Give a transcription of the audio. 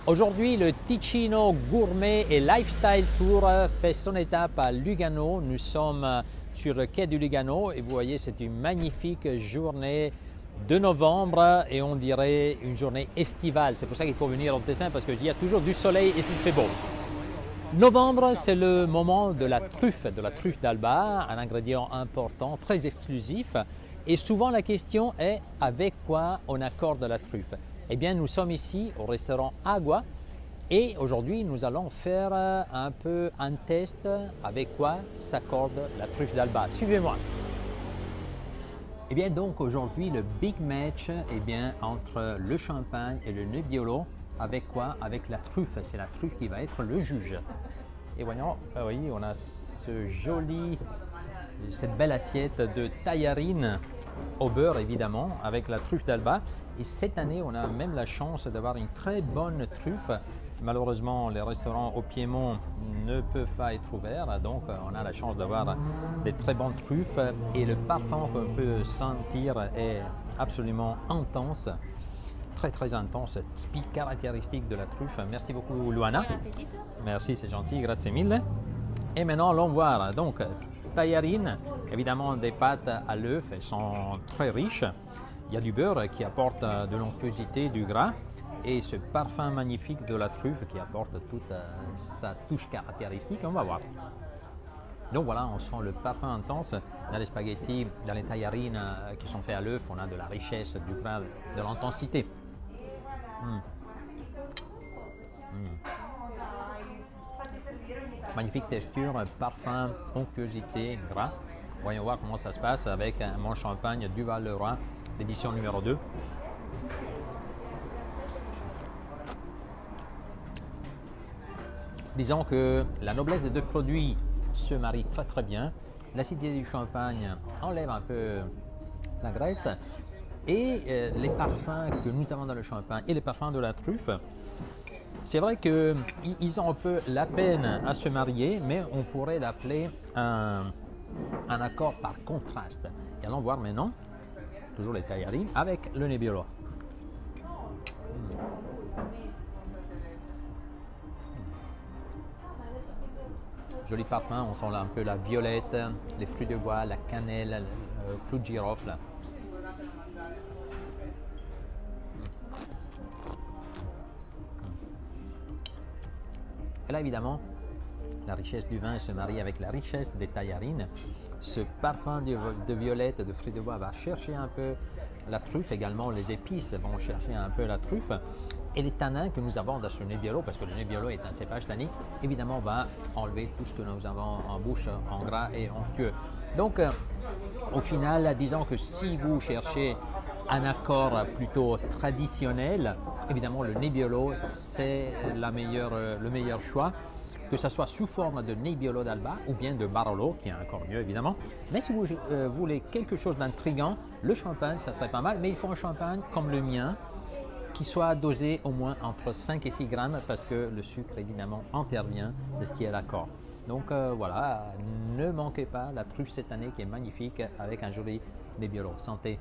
Aujourd'hui, le Ticino Gourmet et Lifestyle Tour fait son étape à Lugano. Nous sommes sur le quai du Lugano et vous voyez, c'est une magnifique journée de novembre et on dirait une journée estivale. C'est pour ça qu'il faut venir au Tessin parce qu'il y a toujours du soleil et il fait beau. Novembre, c'est le moment de la truffe d'Alba, un ingrédient important, très exclusif. Et souvent la question est avec quoi on accorde la truffe? Eh bien, nous sommes ici au restaurant Agua et aujourd'hui nous allons faire un peu un test avec quoi s'accorde la truffe d'Alba. Suivez-moi. Eh bien donc aujourd'hui le big match entre le champagne et le Nebbiolo. Avec quoi? Avec la truffe. C'est la truffe qui va être le juge. Et voyons, oui, on a cette belle assiette de taillarine au beurre évidemment avec la truffe d'Alba. Et cette année, on a même la chance d'avoir une très bonne truffe. Malheureusement, les restaurants au Piémont ne peuvent pas être ouverts, donc on a la chance d'avoir des très bonnes truffes et le parfum qu'on peut sentir est absolument intense, très intense, typique caractéristique de la truffe. Merci beaucoup Luana. Merci, c'est gentil, grazie mille. Et maintenant, allons voir. Donc, taillarine, évidemment des pâtes à l'œuf, elles sont très riches. Il y a du beurre qui apporte de l'onctuosité, du gras et ce parfum magnifique de la truffe qui apporte toute sa touche caractéristique. On va voir. Donc voilà, on sent le parfum intense dans les spaghettis, dans les taillarines qui sont faits à l'œuf. On a de la richesse, du gras, de l'intensité. Magnifique texture, parfum, onctuosité, gras. Voyons voir comment ça se passe avec mon champagne du Val-le-Roi, l'édition numéro 2. Disons que la noblesse des deux produits se marie très bien. L'acidité du champagne enlève un peu la graisse et les parfums que nous avons dans le champagne et les parfums de la truffe, c'est vrai qu'ils ont un peu la peine à se marier, mais on pourrait l'appeler un accord par contraste. Et allons voir maintenant, toujours les taillarines, avec le Nebbiolo. Joli parfum, on sent là un peu la violette, les fruits de bois, la cannelle, le clou de girofle. Et là, évidemment, la richesse du vin se marie avec la richesse des taillarines. Ce parfum de violette, de fruits de bois va chercher un peu la truffe. Également, les épices vont chercher un peu la truffe. Et les tanins que nous avons dans ce Nebbiolo, parce que le Nebbiolo est un cépage tannique, évidemment, va enlever tout ce que nous avons en bouche, en gras et onctueux. Donc, au final, disons que si vous cherchez un accord plutôt traditionnel, évidemment, le Nebbiolo, c'est le meilleur choix, que ce soit sous forme de Nebbiolo d'Alba ou bien de Barolo, qui est encore mieux évidemment. Mais si vous voulez quelque chose d'intriguant, le champagne, ça serait pas mal, mais il faut un champagne comme le mien, qui soit dosé au moins entre 5 et 6 grammes, parce que le sucre évidemment intervient de ce qui est l'accord. Donc voilà, ne manquez pas la truffe cette année qui est magnifique avec un joli Nebbiolo. Santé!